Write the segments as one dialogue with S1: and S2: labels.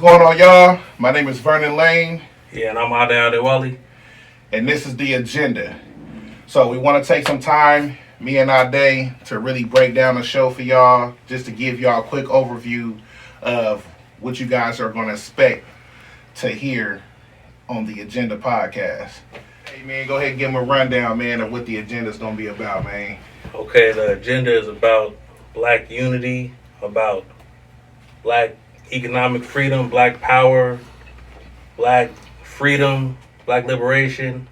S1: going on, y'all? My name is Vernon Lane,
S2: Yeah, and I'm Adewale.
S1: and this is the agenda. So we want to take some time, me and Ade, to really break down the show for y'all, just to give y'all a quick overview of what you guys are going to expect to hear on the Agenda podcast. Hey, man, go ahead and give them a rundown, man, of what the agenda is going to be about, man.
S2: Okay, the agenda is about black unity, about black economic freedom, black power, black freedom, black liberation.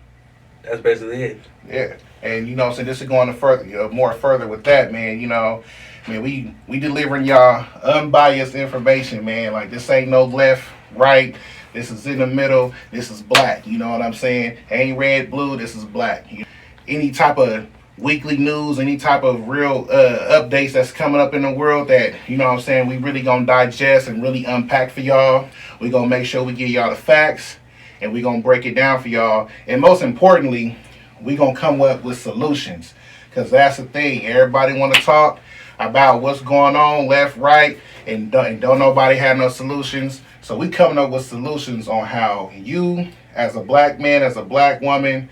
S2: That's basically it.
S1: Yeah. And, so this is going to further, more further with that, man. Man, we delivering y'all unbiased information, man. Like, this ain't no left, right. This is in the middle. This is black. You know what I'm saying? Ain't red, blue. This is black. Any type of weekly news, any type of real updates that's coming up in the world that, we really going to digest and really unpack for y'all. We going to make sure we give y'all the facts, and we going to break it down for y'all. And most importantly, we going to come up with solutions, because that's the thing. Everybody want to talk about what's going on left, right, and don't nobody have no solutions. So we coming up with solutions on how you, as a black man, as a black woman,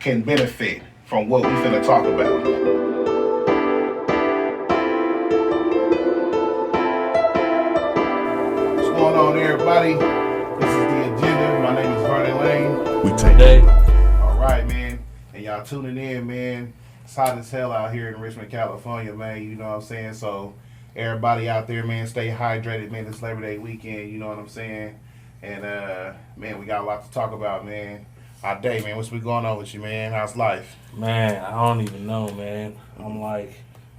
S1: can benefit from what we finna talk about. What's going on, everybody? This is the agenda. My name is Vernon Lane.
S2: We take day.
S1: All right, man. And y'all tuning in, man. It's hot as hell out here in Richmond, California, man. You know what I'm saying? So everybody out there, man, stay hydrated, man. This Labor Day weekend, you know what I'm saying? And, man, we got a lot to talk about, man. Our day, man. What's been going on with you, man? How's life?
S2: Man, I don't even know, man. I'm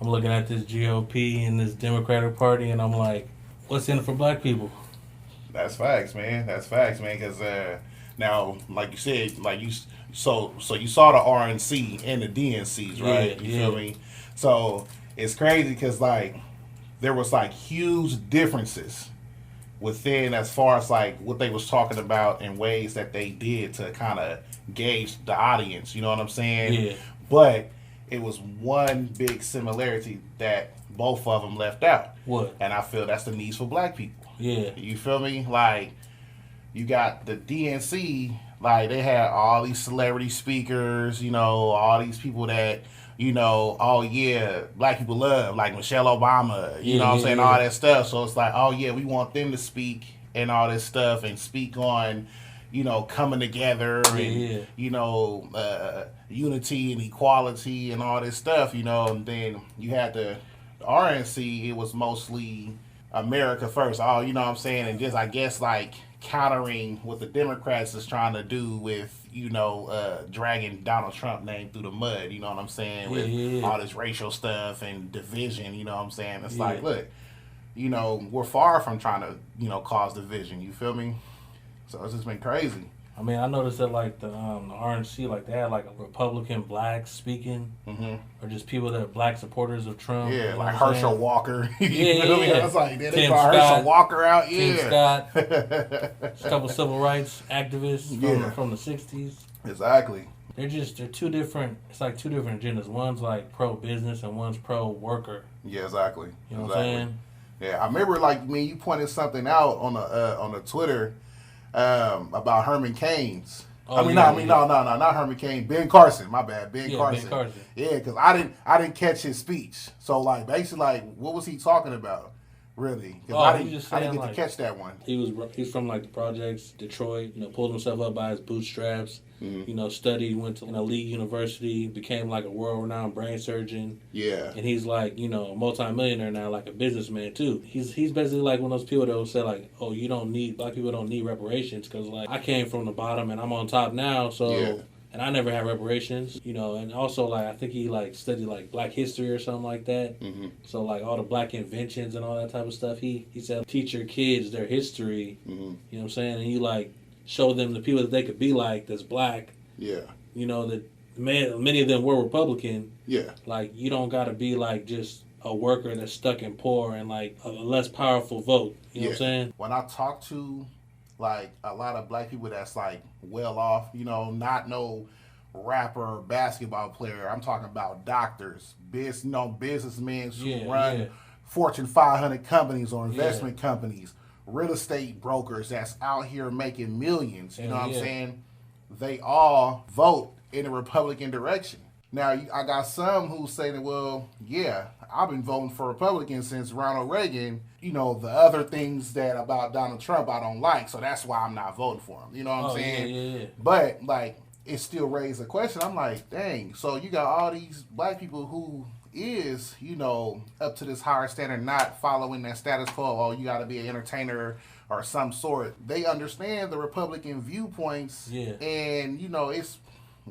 S2: looking at this GOP and this Democratic Party, and I'm like, what's in it for black people?
S1: That's facts, man. That's facts, man. Because now, like you said, so you saw the RNC and the DNCs, right? You feel me? So it's crazy because there was huge differences within, as far as what they was talking about in ways that they did to kind of gauge the audience. You know what I'm saying?
S2: Yeah.
S1: But it was one big similarity that both of them left out.
S2: What?
S1: And I feel that's the needs for black people.
S2: Yeah.
S1: You feel me? You got the DNC, they had all these celebrity speakers, all these people that, oh yeah, black people love, like Michelle Obama, you know what I'm saying, all that stuff. So it's oh yeah, we want them to speak and all this stuff and speak on, coming together and, unity and equality and all this stuff, and then you had the RNC, it was mostly America first, you know what I'm saying, and just, I guess, countering what the Democrats is trying to do with, dragging Donald Trump name through the mud, you know what I'm saying, with all this racial stuff and division, you know what I'm saying. It's look, we're far from trying to, cause division, you feel me? So it's just been crazy.
S2: I mean, I noticed that the RNC, they had a Republican blacks speaking, or just people that are black supporters of Trump.
S1: Yeah, like Herschel Walker.
S2: Yeah.
S1: I was they brought Herschel Walker out.
S2: Tim Scott, a couple civil rights activists from the '60s.
S1: Exactly.
S2: They're two different. It's two different agendas. One's pro business and one's pro worker.
S1: Yeah, exactly.
S2: You know what I'm saying?
S1: Yeah, I remember you pointed something out on the Twitter. About Herman Cain's.
S2: Oh,
S1: not Herman Cain. Ben Carson. My bad, Ben Carson.
S2: Ben Carson.
S1: Yeah, because I didn't catch his speech. So basically, what was he talking about? Really? Because I didn't get to catch that one.
S2: He's from the projects, Detroit. Pulled himself up by his bootstraps. Mm-hmm. Studied, went to an elite university, became a world-renowned brain surgeon.
S1: Yeah.
S2: And he's a multi-millionaire now, a businessman too. He's basically one of those people that will say oh, black people don't need reparations because I came from the bottom and I'm on top now, so. Yeah. And I never had reparations, and also, I think he, studied, black history or something like that. Mm-hmm. So, all the black inventions and all that type of stuff, he said, teach your kids their history, you know what I'm saying? And you, show them the people that they could be that's black.
S1: Yeah.
S2: That many of them were Republican.
S1: Yeah.
S2: You don't got to be, just a worker that's stuck and poor and, a less powerful vote. You know what I'm saying?
S1: When I talk to a lot of black people that's well off, not no rapper or basketball player. I'm talking about doctors, businessmen who run Fortune 500 companies or investment companies, real estate brokers that's out here making millions. You know what I'm
S2: Yeah.
S1: saying? They all vote in the Republican direction. Now, I got some who say that, well, yeah, I've been voting for Republicans since Ronald Reagan. You know, the other things that about Donald Trump I don't like, so that's why I'm not voting for him. You know what I'm saying?
S2: Yeah.
S1: But, like, it still raised a question. I'm like, dang, so you got all these black people who is, you know, up to this higher standard, not following that status quo, oh, you got to be an entertainer or some sort. They understand the Republican viewpoints,
S2: Yeah.
S1: and, you know, it's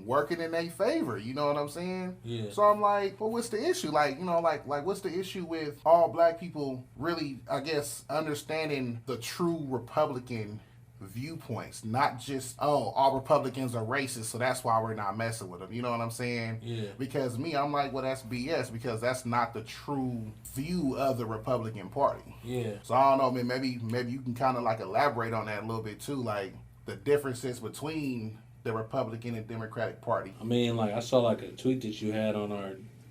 S1: working in their favor. You know what I'm saying?
S2: Yeah.
S1: So I'm like, well, what's the issue? Like, you know, like what's the issue with all black people really, I guess, understanding the true Republican viewpoints, not just, oh, all Republicans are racist, so that's why we're not messing with them. You know what I'm saying?
S2: Yeah.
S1: Because I'm like, well, that's BS, because that's not the true view of the Republican Party.
S2: Yeah.
S1: So I don't know, man, maybe you can kind of like elaborate on that a little bit too, like the differences between the Republican and Democratic Party.
S2: I mean, like, I saw like a tweet that you had on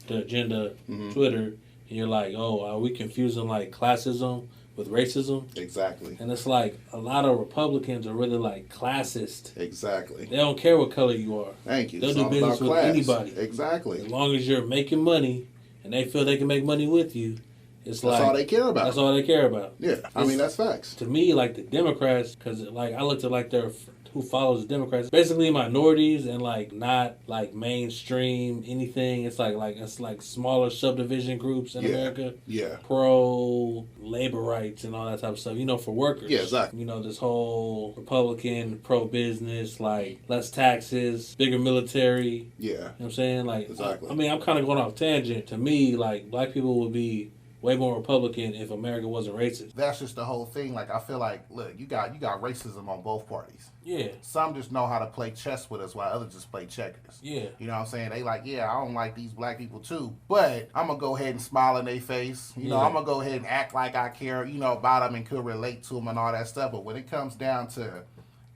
S2: the agenda Twitter, and you're like, oh, are we confusing like classism with racism?
S1: Exactly.
S2: And it's like a lot of Republicans are really like classist.
S1: Exactly.
S2: They don't care what color you are.
S1: Thank you.
S2: They'll
S1: It's
S2: do
S1: all
S2: business
S1: about
S2: with
S1: class.
S2: anybody.
S1: Exactly.
S2: As long as you're making money and they feel they can make money with you, it's
S1: That's
S2: like
S1: all they care about.
S2: That's all they care about.
S1: Yeah, I mean, that's facts.
S2: To me, like the Democrats, because like I looked at like their who follows the Democrats, basically minorities and like not like mainstream anything. It's like smaller subdivision groups in America.
S1: Yeah.
S2: Pro labor rights and all that type of stuff. You know, for workers.
S1: Yeah, exactly.
S2: You know, this whole Republican pro business, like less taxes, bigger military.
S1: Yeah.
S2: You know what I'm saying? Like,
S1: Exactly.
S2: I mean, I'm kind of going off tangent. To me, like black people would be way more Republican if America wasn't racist.
S1: That's just the whole thing. Like, I feel like, look, you got racism on both parties.
S2: Yeah.
S1: Some just know how to play chess with us while others just play checkers.
S2: Yeah.
S1: You know what I'm saying? They like, yeah, I don't like these black people too, but I'm going to go ahead and smile in their face. You know, I'm going to go ahead and act like I care, you know, about them and could relate to them and all that stuff. But when it comes down to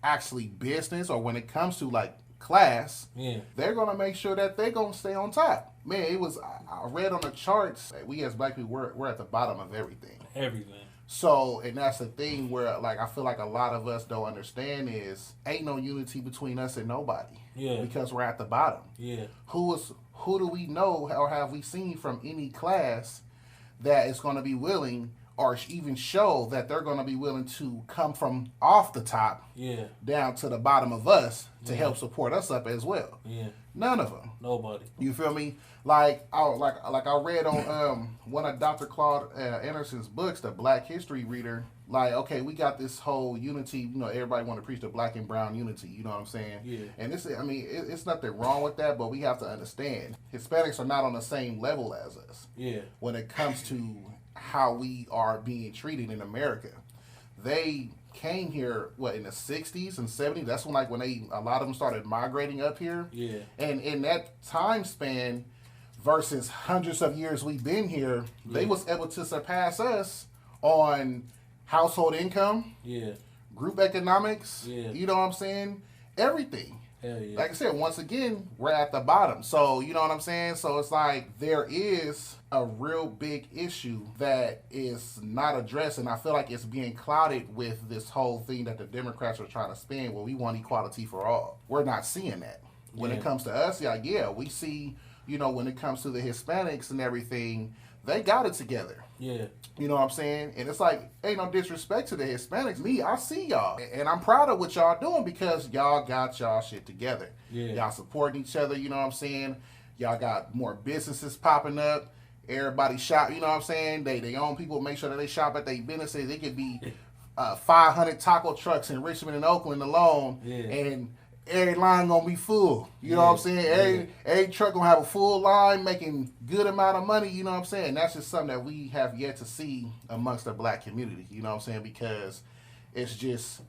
S1: actually business, or when it comes to like class, they're going to make sure that they're going to stay on top. Man, I read on the charts, we as black people, we're at the bottom of everything.
S2: Everything.
S1: So, and that's the thing where, like, I feel like a lot of us don't understand is ain't no unity between us and nobody.
S2: Yeah.
S1: Because we're at the bottom.
S2: Yeah.
S1: Who do we know or have we seen from any class that is going to be willing or even show that they're going to be willing to come from off the top down to the bottom of us to help support us up as well?
S2: Yeah.
S1: None of them.
S2: Nobody.
S1: You feel me? Like I read on one of Dr. Claude Anderson's books, The Black History Reader. Like, okay, we got this whole unity. You know, everybody want to preach the black and brown unity. You know what I'm saying?
S2: Yeah.
S1: And it's nothing wrong with that, but we have to understand Hispanics are not on the same level as us.
S2: Yeah.
S1: When it comes to how we are being treated in America, they came here in the 60s and 70s. That's when a lot of them started migrating up here.
S2: Yeah.
S1: And in that time span versus hundreds of years we've been here, they was able to surpass us on household income, group economics, you know what I'm saying? Everything.
S2: Hell yeah.
S1: Like I said, once again, we're at the bottom. So, you know what I'm saying? So it's like there is a real big issue that is not addressed, and I feel like it's being clouded with this whole thing that the Democrats are trying to spin where we want equality for all. We're not seeing that. When it comes to us, we see, you know, when it comes to the Hispanics and everything, they got it together.
S2: Yeah.
S1: You know what I'm saying? And it's like, ain't no disrespect to the Hispanics. Me, I see y'all. And I'm proud of what y'all doing because y'all got y'all shit together.
S2: Yeah.
S1: Y'all supporting each other, you know what I'm saying? Y'all got more businesses popping up. Everybody shop, you know what I'm saying? They own people, make sure that they shop at their businesses. It could be 500 taco trucks in Richmond and Oakland alone.
S2: Yeah.
S1: And every line gonna be full. You know what I'm saying? Every truck gonna have a full line, making good amount of money. You know what I'm saying? That's just something that we have yet to see amongst the black community. You know what I'm saying? Because it's just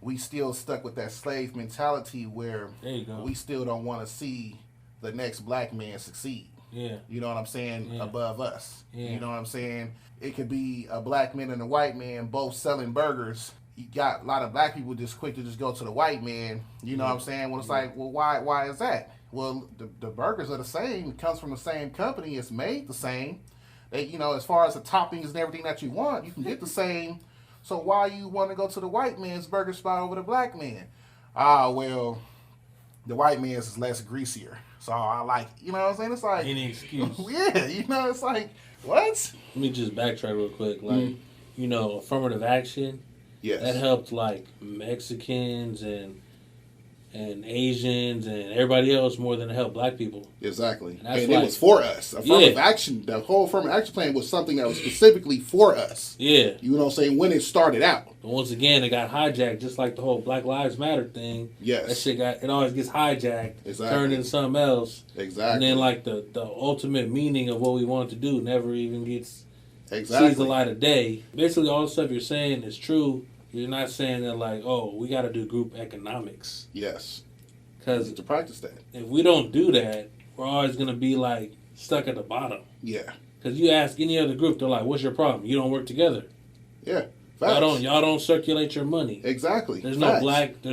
S1: we still stuck with that slave mentality where we still don't want to see the next black man succeed.
S2: Yeah.
S1: You know what I'm saying?
S2: Yeah.
S1: Above us.
S2: Yeah.
S1: You know what I'm saying? It could be a black man and a white man both selling burgers. You got a lot of black people just quick to just go to the white man. You know what I'm saying? Well, it's like, well, why is that? Well, the burgers are the same. It comes from the same company. It's made the same. They, you know, as far as the toppings and everything that you want, you can get the same. So why you want to go to the white man's burger spot over the black man? Ah, well, the white man's is less greasier. So I like, you know what I'm saying? It's like,
S2: Any excuse.
S1: yeah, you know, it's like, what?
S2: Let me just backtrack real quick. Like, you know, affirmative action,
S1: Yes.
S2: that helped like Mexicans and Asians and everybody else more than it helped black people.
S1: Exactly.
S2: And
S1: it was for us. Affirmative
S2: Yeah.
S1: action, the whole affirmative action plan was something that was specifically for us.
S2: Yeah.
S1: You know what I'm saying? When it started out.
S2: But once again, it got hijacked, just like the whole Black Lives Matter thing.
S1: Yes.
S2: That shit it always gets hijacked,
S1: Exactly.
S2: turned into something else.
S1: Exactly.
S2: And then like the ultimate meaning of what we want to do never even gets
S1: Exactly.
S2: sees the light of day. Basically, all the stuff you're saying is true. You're not saying that like, oh, we got to do group economics.
S1: Yes.
S2: Because
S1: to practice that.
S2: if we don't do that, we're always going to be like stuck at the bottom.
S1: Yeah.
S2: Because you ask any other group, they're like, what's your problem? You don't work together.
S1: Yeah. Facts.
S2: Y'all don't circulate your money.
S1: Exactly.
S2: There's
S1: Facts.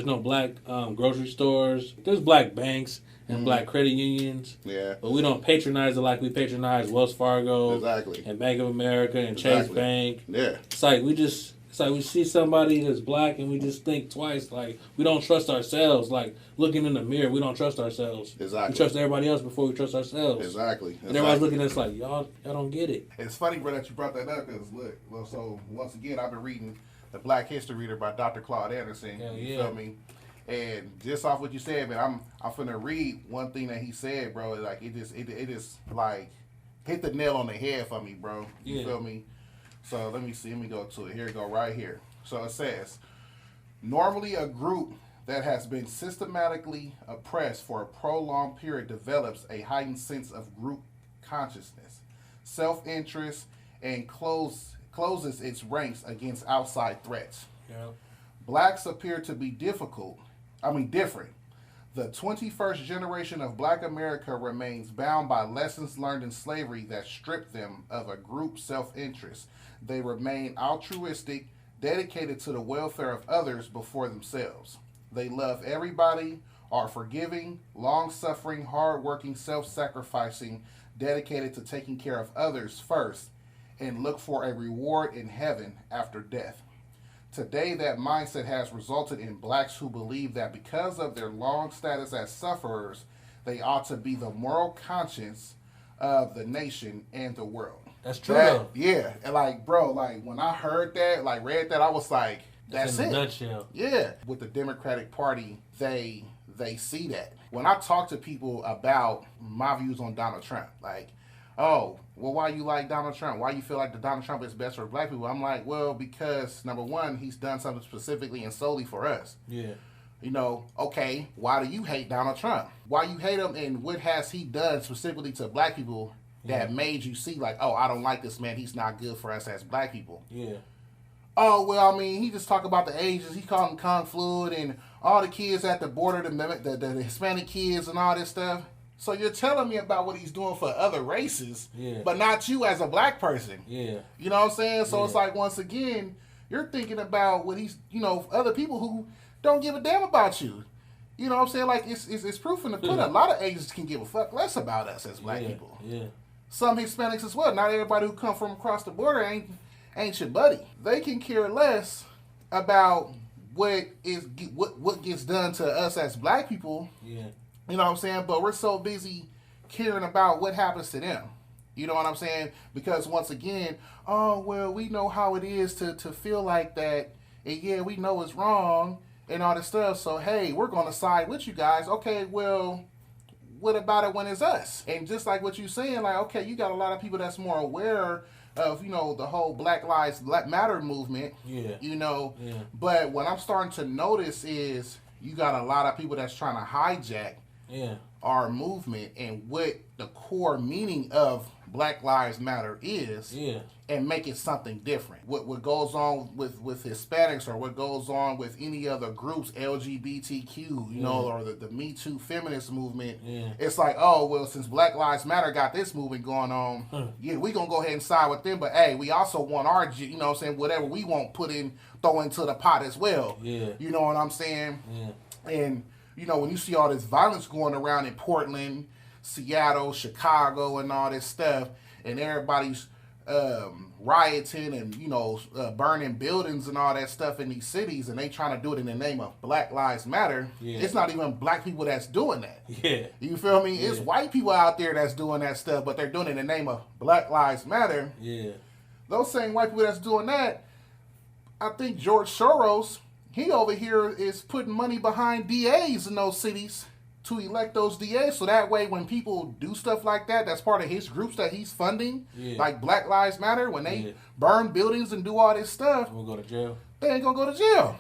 S2: no black grocery stores. There's black banks and black credit unions.
S1: Yeah.
S2: But we don't patronize it like we patronize Wells Fargo.
S1: Exactly.
S2: And Bank of America and Chase Bank.
S1: Yeah.
S2: It's like we see somebody that's black and we just think twice. Like, we don't trust ourselves. Like, looking in the mirror, we don't trust ourselves.
S1: Exactly.
S2: We trust everybody else before we trust ourselves.
S1: Exactly.
S2: And everybody's looking at us like, y'all don't get it.
S1: It's funny, bro, that you brought that up because, look, well, so once again, I've been reading The Black History Reader by Dr. Claude Anderson.
S2: Hell
S1: You
S2: yeah.
S1: feel me? And just off what you said, man, I'm finna read one thing that he said, bro. Like, it just like hit the nail on the head for me, bro. You feel me? So let me see. Let me go to it. Here we go, right here. So it says, normally a group that has been systematically oppressed for a prolonged period develops a heightened sense of group consciousness, self-interest, and closes its ranks against outside threats.
S2: Yeah.
S1: Blacks appear to be different. The 21st generation of Black America remains bound by lessons learned in slavery that strip them of a group self-interest. They remain altruistic, dedicated to the welfare of others before themselves. They love everybody, are forgiving, long-suffering, hard-working, self-sacrificing, dedicated to taking care of others first, and look for a reward in heaven after death. Today, that mindset has resulted in blacks who believe that because of their long status as sufferers, they ought to be the moral conscience of the nation and the world.
S2: That's true, though.
S1: Yeah. And like, bro, like when I heard that, like read that, I was like, that's
S2: in
S1: it.
S2: a nutshell.
S1: Yeah. With the Democratic Party, they see that. When I talk to people about my views on Donald Trump, like, oh, well, why you like Donald Trump? Why you feel like the Donald Trump is best for black people? I'm like, well, because number one, he's done something specifically and solely for us.
S2: Yeah.
S1: You know, okay, why do you hate Donald Trump? Why you hate him, and what has he done specifically to black people that made you see like, oh, I don't like this man. He's not good for us as black people.
S2: Yeah.
S1: Oh, well, I mean, he just talked about the Asians. He called them Kung Fluid and all the kids at the border, the Hispanic kids and all this stuff. So you're telling me about what he's doing for other races, but not you as a black person.
S2: Yeah.
S1: You know what I'm saying? So it's like, once again, you're thinking about what he's, other people who don't give a damn about you. You know what I'm saying? Like, it's proof in the pudding. A lot of Asians can give a fuck less about us as black people.
S2: Yeah.
S1: Some Hispanics as well. Not everybody who come from across the border ain't your buddy. They can care less about what gets done to us as black people.
S2: Yeah.
S1: You know what I'm saying? But we're so busy caring about what happens to them. You know what I'm saying? Because once again, oh, well, we know how it is to feel like that. And yeah, we know it's wrong and all this stuff. So, hey, we're going to side with you guys. Okay, well, what about it when it's us? And just like what you're saying, like, okay, you got a lot of people that's more aware of, the whole Black Lives Matter movement.
S2: Yeah.
S1: But what I'm starting to notice is you got a lot of people that's trying to hijack our movement and what the core meaning of Black Lives Matter is, and make it something different. What goes on with Hispanics, or what goes on with any other groups, LGBTQ, or the Me Too feminist movement, it's like, oh, well, since Black Lives Matter got this movement going on, we gonna go ahead and side with them, but hey, we also want our, whatever we want throw into the pot as well.
S2: Yeah.
S1: You know what I'm saying?
S2: Yeah.
S1: And when you see all this violence going around in Portland, Seattle, Chicago, and all this stuff, and everybody's rioting and burning buildings and all that stuff in these cities, and they trying to do it in the name of Black Lives Matter.
S2: Yeah.
S1: It's not even black people that's doing that.
S2: Yeah.
S1: You feel me?
S2: Yeah.
S1: It's white people out there that's doing that stuff, but they're doing it in the name of Black Lives Matter.
S2: Yeah.
S1: Those same white people that's doing that, I think George Soros, he over here is putting money behind DAs in those cities to elect those DAs, so that way when people do stuff like that, that's part of his groups that he's funding, like Black Lives Matter, when they burn buildings and do all this stuff,
S2: I'm gonna go to jail.
S1: They ain't gonna go to jail.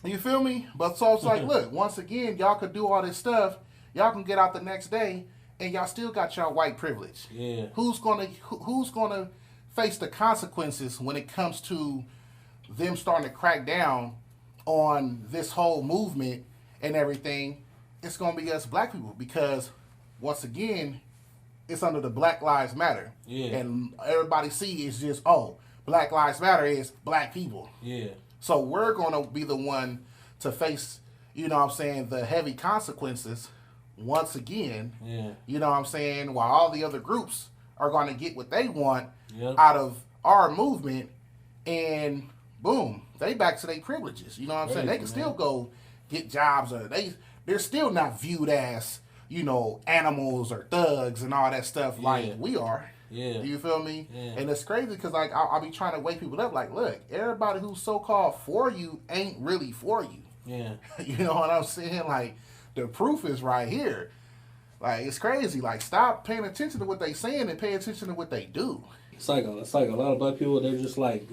S1: You feel me? But so it's like, look, once again, y'all could do all this stuff, y'all can get out the next day, and y'all still got y'all white privilege.
S2: Yeah.
S1: Who's gonna face the consequences when it comes to them starting to crack down on this whole movement and everything? It's going to be us black people, because once again, it's under the Black Lives Matter.
S2: Yeah.
S1: And everybody see is just, oh, Black Lives Matter is black people.
S2: Yeah.
S1: So we're going to be the one to face, the heavy consequences once again.
S2: Yeah.
S1: You know what I'm saying? While all the other groups are going to get what they want out of our movement, and boom, they back to their privileges. You know what I'm saying? They can still go get jobs, or they're still not viewed as, animals or thugs and all that stuff like we are.
S2: Yeah.
S1: You feel me?
S2: Yeah.
S1: And it's crazy because, like, I'll be trying to wake people up. Like, look, everybody who's so-called for you ain't really for you.
S2: Yeah.
S1: You know what I'm saying? Like, the proof is right here. Like, it's crazy. Like, stop paying attention to what they saying and pay attention to what they do.
S2: It's like a lot of black people, they're just like,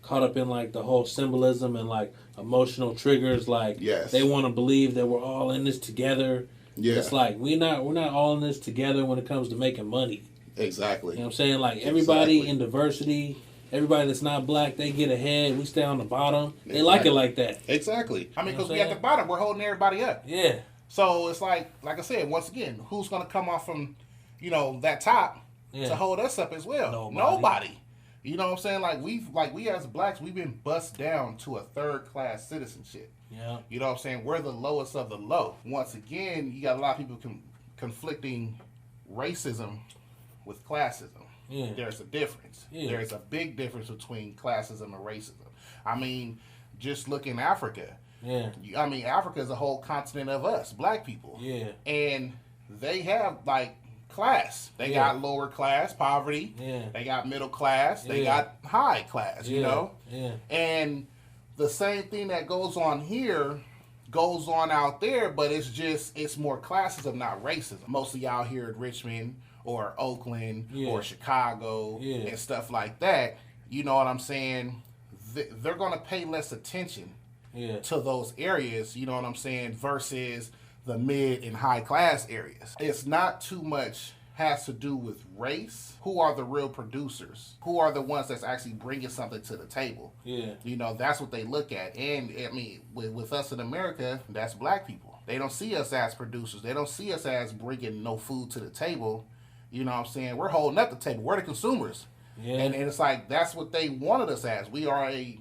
S2: caught up in like the whole symbolism and like emotional triggers. Like, they want to believe that we're all in this together. Yeah. It's like we're not all in this together when it comes to making money.
S1: Exactly.
S2: You know what I'm saying? Like, everybody in diversity, everybody that's not black, they get ahead. We stay on the bottom. They like it like that.
S1: Exactly. I mean, because we at the bottom, we're holding everybody up.
S2: Yeah.
S1: So it's like I said, once again, who's going to come off from, that top to hold us up as well? Nobody. You know what I'm saying? Like we as blacks, we've been bussed down to a third-class citizenship.
S2: Yeah.
S1: You know what I'm saying? We're the lowest of the low. Once again, you got a lot of people conflicting racism with classism.
S2: Yeah.
S1: There's a difference. Yeah. There's a big difference between classism and racism. I mean, just look in Africa.
S2: Yeah.
S1: I mean, Africa is a whole continent of us, black people.
S2: Yeah.
S1: And they have, like, class. They got lower class, poverty.
S2: Yeah.
S1: They got middle class. They got high class, you know?
S2: Yeah.
S1: And the same thing that goes on here goes on out there, but it's more classism, not racism. Mostly out here in Richmond or Oakland or Chicago and stuff like that. You know what I'm saying? They're going to pay less attention to those areas, you know what I'm saying, versus the mid and high class areas. It's not too much has to do with race. Who are the real producers? Who are the ones that's actually bringing something to the table? Yeah. That's what they look at. And, I mean, with us in America, that's black people. They don't see us as producers. They don't see us as bringing no food to the table. You know what I'm saying? We're holding up the table. We're the consumers. Yeah. And it's like, that's what they wanted us as. We are a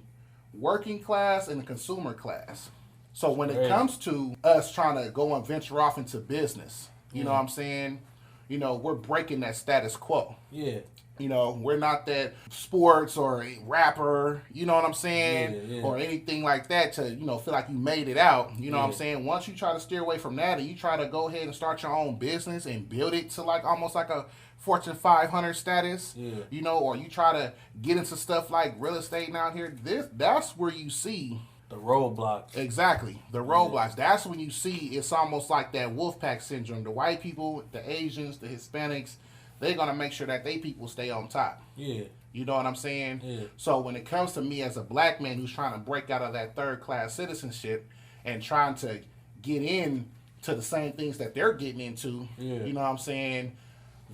S1: working class and a consumer class. So when it comes to us trying to go and venture off into business, you know what I'm saying? We're breaking that status quo. Yeah. We're not that sports or a rapper, you know what I'm saying? Or anything like that to, feel like you made it out. You know what I'm saying? Once you try to steer away from that and you try to go ahead and start your own business and build it to like almost like a Fortune 500 status, or you try to get into stuff like real estate out here, that's where you see
S2: the roadblocks.
S1: Exactly. The roadblocks. That's when you see it's almost like that Wolfpack syndrome. The white people, the Asians, the Hispanics, they're going to make sure that they people stay on top. Yeah. You know what I'm saying? Yeah. So when it comes to me as a black man who's trying to break out of that third-class citizenship and trying to get in to the same things that they're getting into, you know what I'm saying?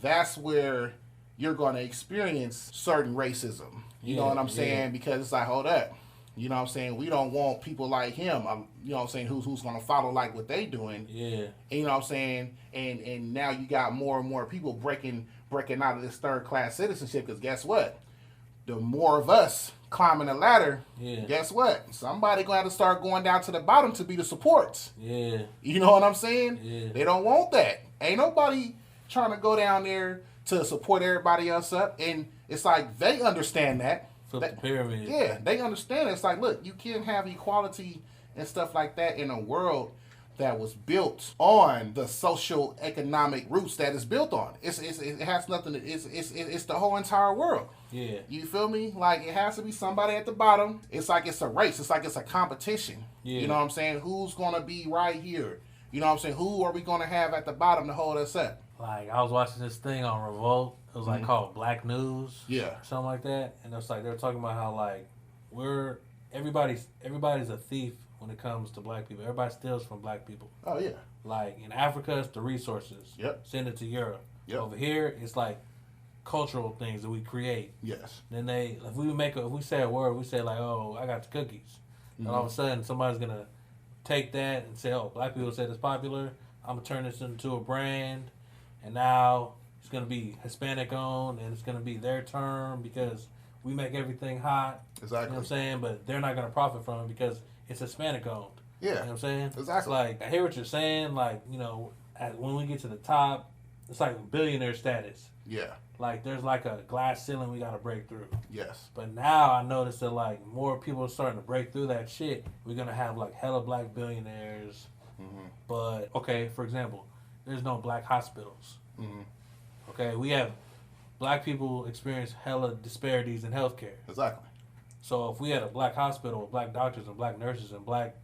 S1: That's where you're going to experience certain racism. You know what I'm saying? Because it's like, hold up. You know what I'm saying? We don't want people like him, you know what I'm saying, who's going to follow like what they doing. Yeah. And you know what I'm saying? And now you got more and more people breaking out of this third-class citizenship, because guess what? The more of us climbing the ladder, guess what? Somebody going to have to start going down to the bottom to be the supports. Yeah. You know what I'm saying? Yeah. They don't want that. Ain't nobody trying to go down there to support everybody else up. And it's like they understand that.
S2: Flip the pyramid.
S1: Yeah, they understand it. It's like, look, you can't have equality and stuff like that in a world that was built on the social economic roots that it's built on. It has nothing. It's the whole entire world.
S2: Yeah.
S1: You feel me? Like, it has to be somebody at the bottom. It's like it's a race. It's like it's a competition.
S2: Yeah.
S1: You know what I'm saying? Who's gonna be right here? You know what I'm saying? Who are we gonna have at the bottom to hold us up?
S2: Like, I was watching this thing on Revolt. It was like called Black News.
S1: Yeah.
S2: Or something like that. And it's like they were talking about how like everybody's a thief when it comes to black people. Everybody steals from black people.
S1: Oh yeah.
S2: Like in Africa, it's the resources.
S1: Yep.
S2: Send it to Europe.
S1: Yep.
S2: Over here, it's like cultural things that we create.
S1: Yes.
S2: Then if we say a word, we say like, "Oh, I got the cookies," and all of a sudden somebody's gonna take that and say, "Oh, black people said it's popular. I'm gonna turn this into a brand, and now it's gonna be Hispanic owned, and it's gonna be their term because we make everything hot."
S1: Exactly.
S2: You know what I'm saying? But they're not gonna profit from it because it's Hispanic owned.
S1: Yeah.
S2: You know what I'm saying?
S1: Exactly.
S2: It's like, I hear what you're saying. Like, you know, when we get to the top, it's like billionaire status.
S1: Yeah.
S2: Like, there's like a glass ceiling we got to break through.
S1: Yes.
S2: But now I notice that, like, more people are starting to break through that shit. We're going to have, like, hella black billionaires.
S1: Mm-hmm.
S2: But, okay, for example, there's no black hospitals.
S1: Mm-hmm.
S2: Okay, we have black people experience hella disparities in healthcare.
S1: Exactly.
S2: So if we had a black hospital with black doctors and black nurses and black,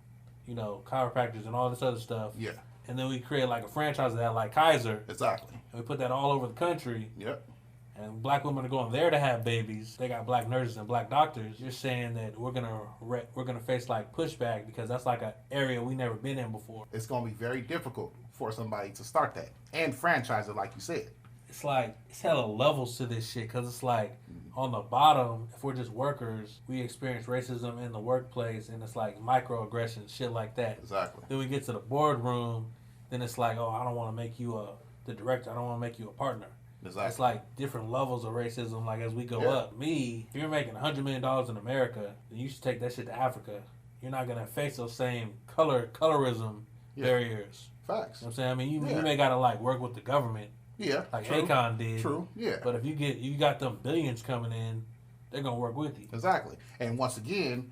S2: you know, chiropractors and all this other stuff.
S1: Yeah.
S2: And then we create like a franchise of that, like Kaiser.
S1: Exactly.
S2: And we put that all over the country.
S1: Yep.
S2: And black women are going there to have babies. They got black nurses and black doctors. You're saying that we're gonna face like pushback because that's like an area we never been in before.
S1: It's gonna be very difficult for somebody to start that and franchise it, like you said.
S2: It's like it's hella levels to this shit because it's like on the bottom, if we're just workers, we experience racism in the workplace and it's like microaggressions, shit like that.
S1: Exactly.
S2: Then we get to the boardroom, then it's like, oh, I don't want to make you the director. I don't want to make you a partner.
S1: Exactly.
S2: It's like different levels of racism. Like as we go up, if you're making $100 million in America, then you should take that shit to Africa. You're not gonna face those same colorism barriers.
S1: Facts.
S2: You know what I'm saying? I mean, you may gotta like work with the government.
S1: Yeah.
S2: Like
S1: true.
S2: Akon did.
S1: True. Yeah.
S2: But if you got them billions coming in, they're gonna work with you.
S1: Exactly. And once again,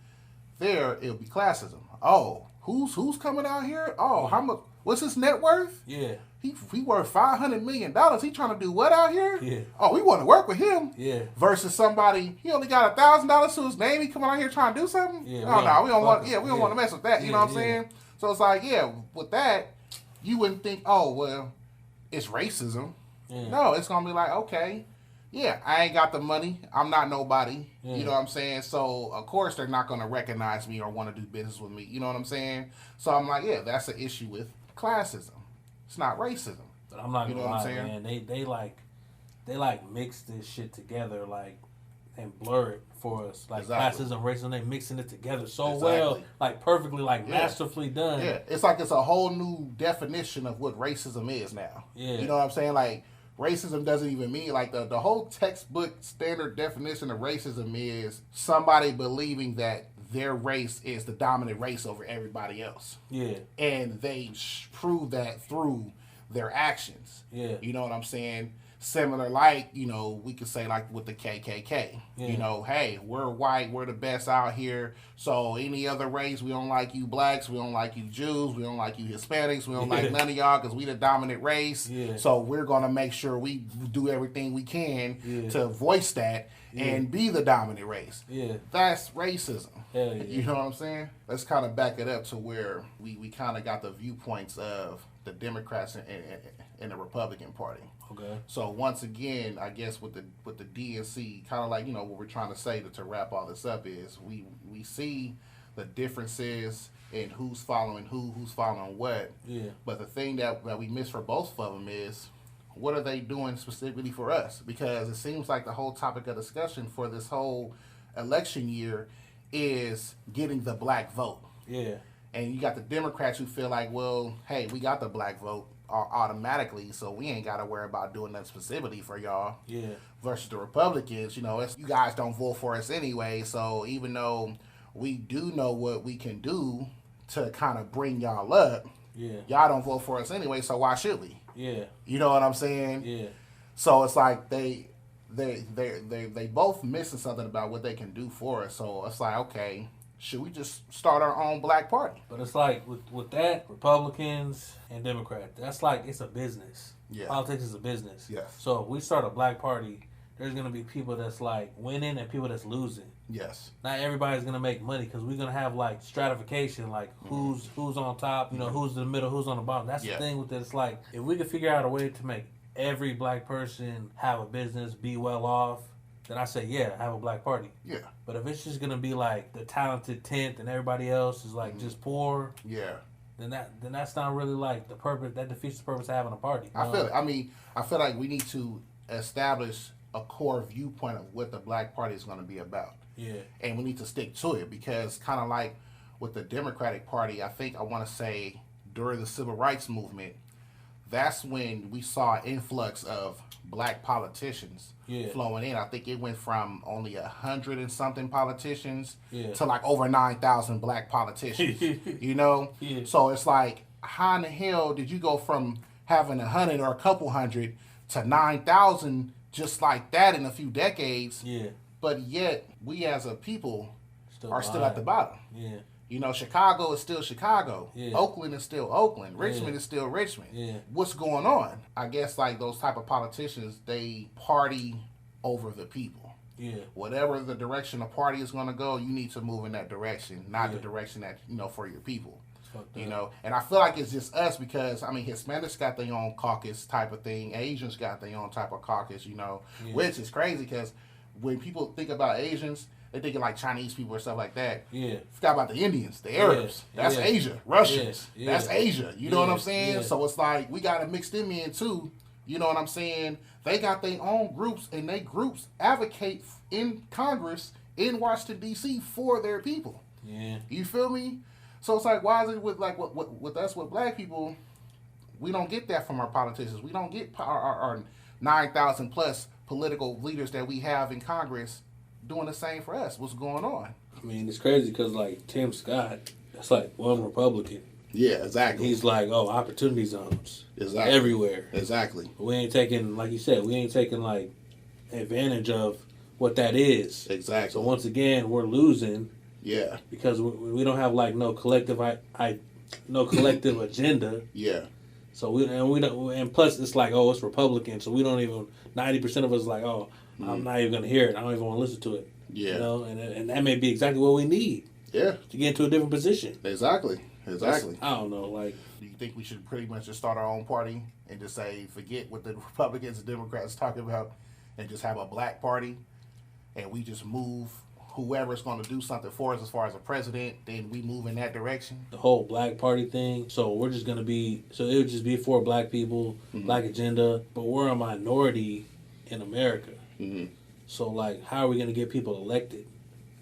S1: it'll be classism. Oh, who's coming out here? Oh, how much? What's his net worth?
S2: Yeah.
S1: He worth $500 million. He trying to do what out here?
S2: Yeah.
S1: Oh, we want to work with him.
S2: Yeah.
S1: Versus somebody, he only got $1,000 to his name. He coming out here trying to do something.
S2: Yeah.
S1: Oh no, we don't want. Yeah, we don't want to mess with that. You know what I'm
S2: Yeah.
S1: saying? So it's like, yeah, with that, you wouldn't think, oh well, it's racism.
S2: Yeah.
S1: No, it's gonna be like, okay, yeah, I ain't got the money. I'm not nobody.
S2: Yeah.
S1: You know what I'm saying? So of course they're not gonna recognize me or want to do business with me. You know what I'm saying? So I'm like, yeah, that's an issue with classism. It's not racism.
S2: But I'm not
S1: You know
S2: gonna
S1: what
S2: lie,
S1: I'm
S2: man. They like mix this shit together, like, and blur it for us. Like
S1: Exactly.
S2: classism, racism, they mixing it together so
S1: Exactly.
S2: well, like perfectly, like
S1: Yeah.
S2: masterfully done.
S1: Yeah, it's like it's a whole new definition of what racism is now.
S2: Yeah.
S1: You know what I'm saying? Like, racism doesn't even mean, like, the whole textbook standard definition of racism is somebody believing that their race is the dominant race over everybody else.
S2: Yeah.
S1: And they prove that through their actions.
S2: Yeah.
S1: You know what I'm saying? Similar, like, you know, we could say, like, with the KKK.
S2: Yeah.
S1: You know, hey, we're white, we're the best out here. So any other race, we don't like you blacks, we don't like you Jews, we don't like you Hispanics, we don't like none of y'all because we the dominant race.
S2: Yeah.
S1: So we're going to make sure we do everything we can to voice that and be the dominant race.
S2: Yeah.
S1: That's racism.
S2: Hell yeah.
S1: You know what I'm saying? Let's kind of back it up to where we kind of got the viewpoints of the Democrats and the Republican Party.
S2: Okay.
S1: So once again, I guess with the DNC, kind of like, you know, what we're trying to say to wrap all this up is we see the differences in who's following who's following what.
S2: Yeah.
S1: But the thing that we miss for both of them is, what are they doing specifically for us? Because it seems like the whole topic of discussion for this whole election year is getting the black vote.
S2: Yeah.
S1: And you got the Democrats who feel like, well, hey, we got the black vote automatically, so we ain't got to worry about doing that specifically for y'all.
S2: Yeah.
S1: Versus the Republicans, you know, you guys don't vote for us anyway, so even though we do know what we can do to kind of bring y'all up, y'all don't vote for us anyway, so why should we?
S2: Yeah.
S1: You know what I'm saying?
S2: Yeah.
S1: So it's like they they both missing something about what they can do for us. So it's like, okay, should we just start our own black party?
S2: But it's like with that, Republicans and Democrats, that's like it's a business.
S1: Yeah.
S2: Politics is a business.
S1: Yes.
S2: So if we start a black party, there's gonna be people that's like winning and people that's losing.
S1: Yes.
S2: Not everybody's gonna make money because we're gonna have like stratification, like who's on top, who's in the middle, who's on the bottom. That's the thing with it. It's like if we could figure out a way to make every black person have a business, be well off, then I say have a black party.
S1: Yeah.
S2: But if it's just gonna be like the talented 10th and everybody else is like just poor, then that's not really like the purpose. That defeats the purpose of having a party.
S1: I feel it. I mean, I feel like we need to establish a core viewpoint of what the black party is going to be about.
S2: Yeah.
S1: And we need to stick to it because kind of like with the Democratic Party, I want to say during the Civil Rights Movement, that's when we saw an influx of black politicians flowing in. I think it went from only 100 and something politicians to like over 9,000 black politicians.
S2: Yeah.
S1: So it's like, how in the hell did you go from having 100 or a couple hundred to 9,000 just like that in a few decades?
S2: Yeah.
S1: But yet we as a people are still
S2: behind.
S1: at the bottom.
S2: Yeah.
S1: Chicago is still Chicago.
S2: Yeah.
S1: Oakland is still Oakland. Richmond is still Richmond.
S2: Yeah.
S1: What's going on? I guess like those type of politicians, they party over the people.
S2: Yeah.
S1: Whatever the direction a party is going to go, you need to move in that direction, not the direction that, for your people. And I feel like it's just us because, I mean, Hispanics got their own caucus type of thing. Asians got their own type of caucus, which is crazy because when people think about Asians, they're thinking like Chinese people or stuff like that.
S2: Yeah.
S1: Forgot about the Indians, the Arabs. That's Asia. Russians. That's Asia. You know what I'm saying?
S2: Yeah.
S1: So it's like we got to mix them in too. You know what I'm saying? They got their own groups, and they groups advocate in Congress in Washington, D.C. for their people.
S2: Yeah.
S1: You feel me? So it's like, why is it with us, with black people, we don't get that from our politicians. We don't get our 9,000 plus political leaders that we have in Congress doing the same for us. What's going on?
S2: I mean, it's crazy because like Tim Scott, that's like one Republican.
S1: Yeah, exactly.
S2: He's like, opportunity zones.
S1: Exactly.
S2: Everywhere.
S1: Exactly.
S2: We ain't taking, like you said, like advantage of what that is.
S1: Exactly.
S2: So once again, we're losing.
S1: Yeah.
S2: Because we don't have like no collective agenda.
S1: Yeah.
S2: So we don't, and plus it's like, it's Republican, so we don't even 90% of us like, I'm not even gonna hear it. I don't even want to listen to it.
S1: Yeah.
S2: And that may be exactly what we need.
S1: Yeah.
S2: To get into a different position.
S1: Exactly.
S2: I don't know. Like,
S1: do you think we should pretty much just start our own party and just say forget what the Republicans and Democrats talking about, and just have a black party, and we just move whoever's going to do something for us as far as a president, then we move in that direction?
S2: The whole black party thing. So we're just going to be, it would just be for black people, black agenda, but we're a minority in America.
S1: Mm-hmm.
S2: So like, how are we going to get people elected?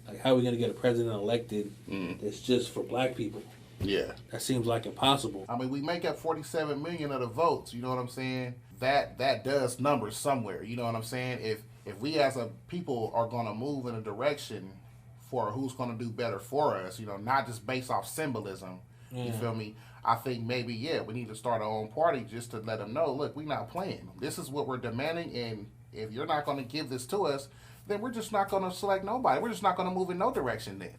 S2: Like, how are we going to get a president elected that's just for black people?
S1: Yeah.
S2: That seems like impossible.
S1: I mean, we make up 47 million of the votes, you know what I'm saying? That does numbers somewhere, you know what I'm saying? If we as a people are going to move in a direction for who's going to do better for us, not just based off symbolism, you feel me? I think maybe, we need to start our own party just to let them know, look, we're not playing. This is what we're demanding, and if you're not going to give this to us, then we're just not going to select nobody. We're just not going to move in no direction then,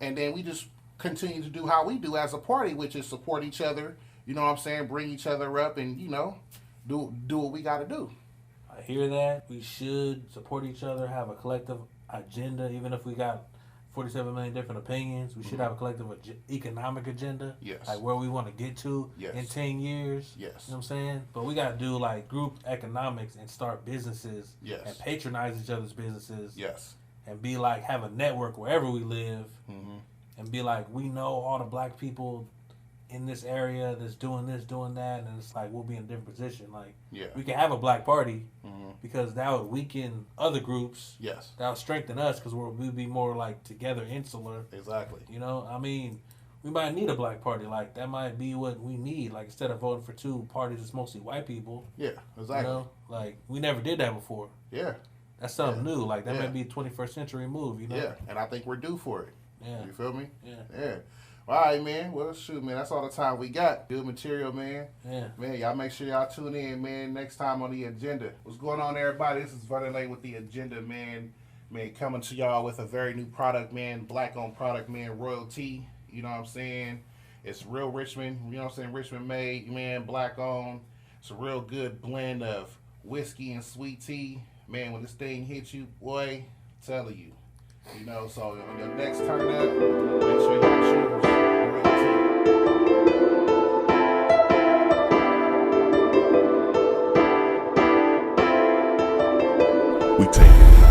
S1: And then we just continue to do how we do as a party, which is support each other, you know what I'm saying, bring each other up, and, do what we got to do.
S2: I hear that. We should support each other, have a collective agenda, even if we got 47 million different opinions. We should have a collective economic agenda.
S1: Yes.
S2: Like where we want to get to in 10 years.
S1: Yes.
S2: You know what I'm saying? But we got to do like group economics and start businesses.
S1: Yes.
S2: And patronize each other's businesses.
S1: Yes.
S2: And be like, have a network wherever we live.
S1: Mm-hmm.
S2: And be like, we know all the black people in this area that's doing this, doing that, and it's like we'll be in a different position. Like, we can have a black party because that would weaken other groups.
S1: Yes.
S2: That would strengthen us because we'll be more like together, insular.
S1: Exactly.
S2: I mean, we might need a black party. Like, that might be what we need. Like, instead of voting for two parties that's mostly white people.
S1: Yeah, exactly.
S2: Like, we never did that before.
S1: Yeah.
S2: That's something new. Like, that might be a 21st century move,
S1: Yeah, and I think we're due for it.
S2: Yeah.
S1: You feel me?
S2: Yeah.
S1: Yeah. All right, man. Well, shoot, man. That's all the time we got. Good material, man.
S2: Yeah.
S1: Man, y'all make sure y'all tune in, man. Next time on the agenda. What's going on, everybody? This is Vernon with the agenda, man. Man, coming to y'all with a very new product, man. Black-owned product, man. Royalty. You know what I'm saying? It's real Richmond. You know what I'm saying? Richmond made, man. Black-owned. It's a real good blend of whiskey and sweet tea. Man, when this thing hits you, boy, I'm telling you. You know, so on your next turn up, make sure y'all choose real tea.
S3: We take it.